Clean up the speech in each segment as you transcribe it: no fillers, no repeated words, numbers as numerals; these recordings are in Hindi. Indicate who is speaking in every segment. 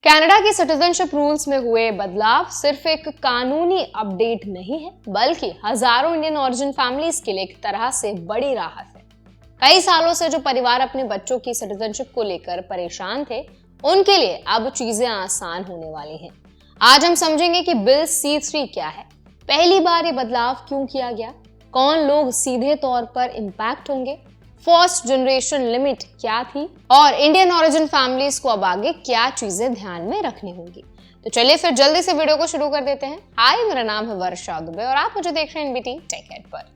Speaker 1: कनाडा के सिटीजनशिप रूल्स में हुए बदलाव सिर्फ एक कानूनी अपडेट नहीं है, बल्कि हजारों इंडियन ओरिजिन फैमिलीज के लिए एक तरह से बड़ी राहत है। कई सालों से जो परिवार अपने बच्चों की सिटीजनशिप को लेकर परेशान थे, उनके लिए अब चीजें आसान होने वाली हैं। आज हम समझेंगे कि बिल C3 क्या है, पहली बार ये बदलाव क्यों किया गया, कौन लोग सीधे तौर पर इम्पैक्ट होंगे, फर्स्ट जनरेशन लिमिट क्या थी और इंडियन ओरिजिन फैमिलीज को अब आगे क्या चीजें ध्यान में रखनी होंगी। तो चलिए फिर जल्दी से वीडियो को शुरू कर देते हैं। हाय, मेरा नाम है वर्षा दुबे और आप मुझे देख रहे हैं NBT टेक हेड पर।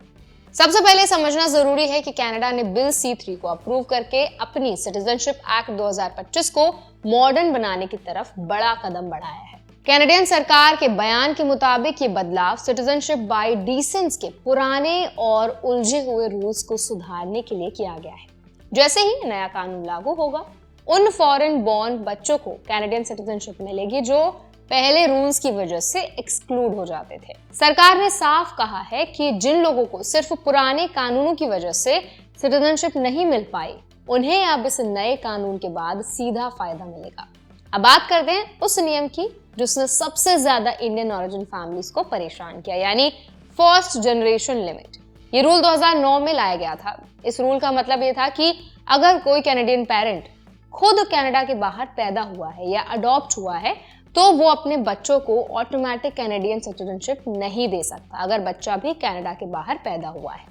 Speaker 1: सबसे पहले समझना जरूरी है कि कनाडा ने बिल C3 को अप्रूव करके अपनी सिटीजनशिप एक्ट 2025 को मॉडर्न बनाने की तरफ बड़ा कदम बढ़ाया है। कैनेडियन सरकार के बयान के मुताबिक ये बदलाव सिटीजनशिप बाय डिसेंस के पुराने और उलझे हुए रूल्स को सुधारने के लिए किया गया है। जैसे ही नया कानून लागू होगा, उन फॉरेन बॉर्न बच्चों को कैनेडियन सिटीजनशिप मिलेगी जो पहले रूल्स की वजह से एक्सक्लूड हो जाते थे। सरकार ने साफ कहा है कि जिन लोगों को सिर्फ पुराने कानूनों की वजह से सिटीजनशिप नहीं मिल पाई, उन्हें अब इस नए कानून के बाद सीधा फायदा मिलेगा। अब बात करते हैं उस नियम की जिसने सबसे ज्यादा इंडियन ओरिजिन फैमिलीज को परेशान किया, यानी फर्स्ट जनरेशन लिमिट। ये रूल 2009 में लाया गया था। इस रूल का मतलब ये था कि अगर कोई कैनेडियन पेरेंट खुद कनाडा के बाहर पैदा हुआ है या अडॉप्ट हुआ है, तो वो अपने बच्चों को ऑटोमेटिक कैनेडियन सिटीजनशिप नहीं दे सकता अगर बच्चा भी कनाडा के बाहर पैदा हुआ है।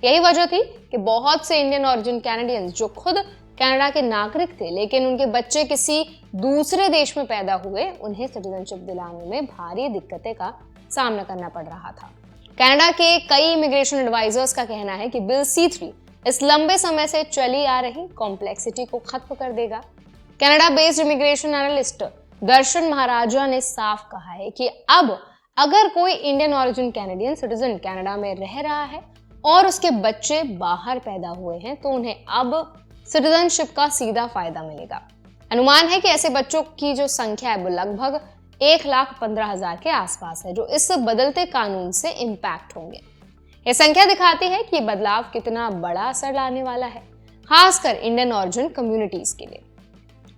Speaker 1: यही वजह थी कि बहुत से इंडियन ओरिजिन कैनेडियंस जो खुद कनाडा के नागरिक थे लेकिन उनके बच्चे किसी दूसरे देश में पैदा हुए, उन्हें सिटीजनशिप दिलाने में भारी दिक्कतें का सामना करना पड़ रहा था। कनाडा के कई इमिग्रेशन एडवाइजर्स का कहना है कि बिल C3 इस लंबे समय से चली आ रही कॉम्प्लेक्सिटी को खत्म कर देगा। कनाडा बेस्ड इमिग्रेशन एनालिस्ट दर्शन महाराजा ने साफ कहा है कि अब अगर कोई Indian origin Canadian citizen Canada में रह रहा है और उसके बच्चे बाहर पैदा हुए हैं, तो उन्हें अब सिटीजनशिप का सीधा फायदा मिलेगा। अनुमान है कि ऐसे बच्चों की जो संख्या है वो लगभग 1,15,000 के आसपास है, जो इस बदलते कानून से इम्पैक्ट होंगे। यह संख्या दिखाती है कि बदलाव कितना बड़ा असर लाने वाला है, खासकर इंडियन ओरिजिन कम्युनिटीज के लिए।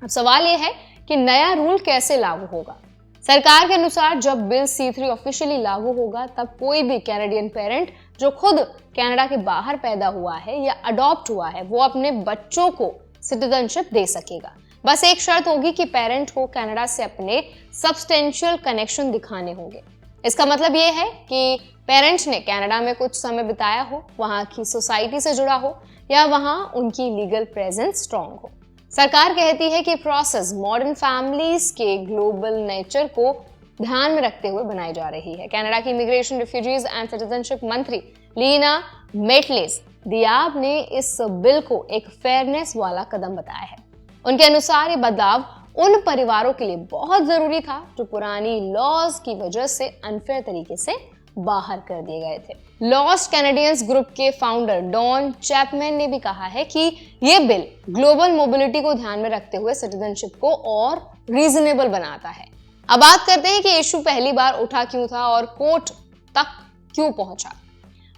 Speaker 1: अब सवाल यह है कि नया रूल कैसे लागू होगा। सरकार के अनुसार जब बिल C3 ऑफिशियली लागू होगा, तब कोई भी कैनेडियन पेरेंट जो खुद कनाडा के बाहर पैदा हुआ है या अडॉप्ट हुआ है, वो अपने बच्चों को सिटीजनशिप दे सकेगा। बस एक शर्त होगी कि पेरेंट को कनाडा से अपने सब्सटेंशियल कनेक्शन दिखाने होंगे। इसका मतलब ये है कि पेरेंट्स ने कनाडा में कुछ समय बिताया हो, वहाँ की सोसाइटी से जुड़ा हो या वहाँ उनकी लीगल प्रेजेंस स्ट्रांग हो। सरकार कहती है कि प्रोसेस मॉडर्न फैमिलीज के ग्लोबल नेचर को ध्यान में रखते हुए बनाई जा रही है। कनाडा की इमिग्रेशन, रिफ्यूजीज एंड सिटीजनशिप मंत्री लीना मेटलेस दियाब ने इस बिल को एक फेयरनेस वाला कदम बताया है। उनके अनुसार ये बदलाव उन परिवारों के लिए बहुत जरूरी था जो पुरानी लॉज की वजह से अनफेयर तरीके से बाहर कर दिए गए थे। लॉस्ट कैनेडियंस ग्रुप के फाउंडर डॉन चैपमैन ने भी कहा है कि ये बिल ग्लोबल मोबिलिटी को ध्यान में रखते हुए सिटीजनशिप को और रीजनेबल बनाता है। अब बात करते हैं कि इशू पहली बार उठा क्यों था और कोर्ट तक क्यों पहुंचा।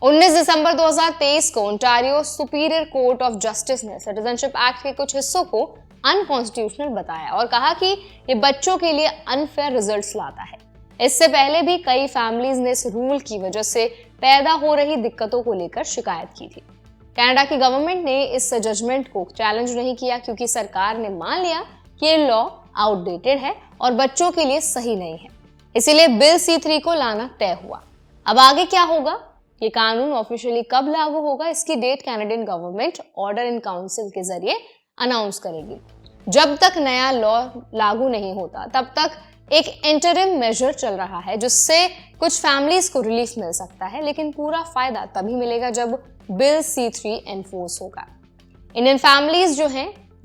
Speaker 1: 19 दिसंबर 2023 को Ontario superior court of justice ने सिटीजनशिप एक्ट के कुछ हिस्सों को अनकॉन्स्टिट्यूशनल बताया और कहा कि ये बच्चों के लिए अनफेयर रिजल्ट्स लाता है। इससे पहले भी कई फैमिलीज ने इस रूल की वजह से पैदा हो रही दिक्कतों को लेकर शिकायत की थी। कनाडा की गवर्नमेंट ने इस जजमेंट को चैलेंज नहीं किया क्योंकि सरकार ने मान लिया कि ये लॉ आउटडेटेड है और बच्चों के लिए सही नहीं है। इसीलिए बिल C3 को लाना तय हुआ। अब आगे क्या होगा, ये कानून ऑफिशियली कब लागू होगा, इसकी date Canadian government order in council के जरिए अनाउंस करेगी। जब तक नया लॉ लागू नहीं होता, तब तक एक इंटरिम मेजर चल रहा है जिससे कुछ फैमिलीज को रिलीफ मिल सकता है, लेकिन पूरा फायदा तभी मिलेगा जब बिल C3 एनफोर्स होगा। इंडियन फैमिलीज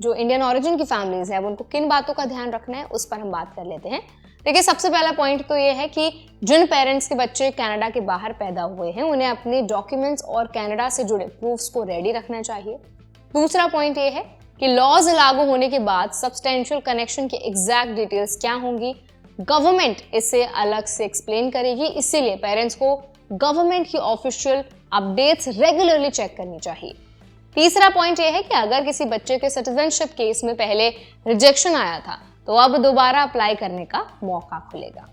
Speaker 1: जो इंडियन ओरिजिन की फैमिलीज है, उनको किन बातों का ध्यान रखना है, उस पर हम बात कर लेते हैं। देखिए, सबसे पहला पॉइंट तो ये है कि जिन पेरेंट्स के बच्चे कनाडा के बाहर पैदा हुए हैं, उन्हें अपने डॉक्यूमेंट्स और कनाडा से जुड़े प्रूफ्स को रेडी रखना चाहिए। दूसरा पॉइंट ये है कि लॉज लागू होने के बाद सब्सटेंशियल कनेक्शन की एग्जैक्ट डिटेल्स क्या होंगी, गवर्नमेंट इसे अलग से एक्सप्लेन करेगी, इसीलिए पेरेंट्स को गवर्नमेंट की ऑफिशियल अपडेट्स रेगुलरली चेक करनी चाहिए। तीसरा पॉइंट यह है कि अगर किसी बच्चे के सिटीजनशिप केस में पहले रिजेक्शन आया था, तो अब दोबारा अप्लाई करने का मौका खुलेगा।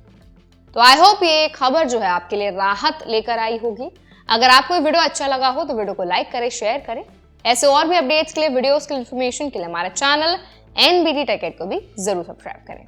Speaker 1: तो आई होप ये खबर जो है आपके लिए राहत लेकर आई होगी। अगर आपको ये वीडियो अच्छा लगा हो तो वीडियो को लाइक करें, शेयर करें। ऐसे और भी अपडेट्स के लिए, वीडियोस के इन्फॉर्मेशन के लिए हमारे चैनल NBT टेक को भी जरूर सब्सक्राइब करें।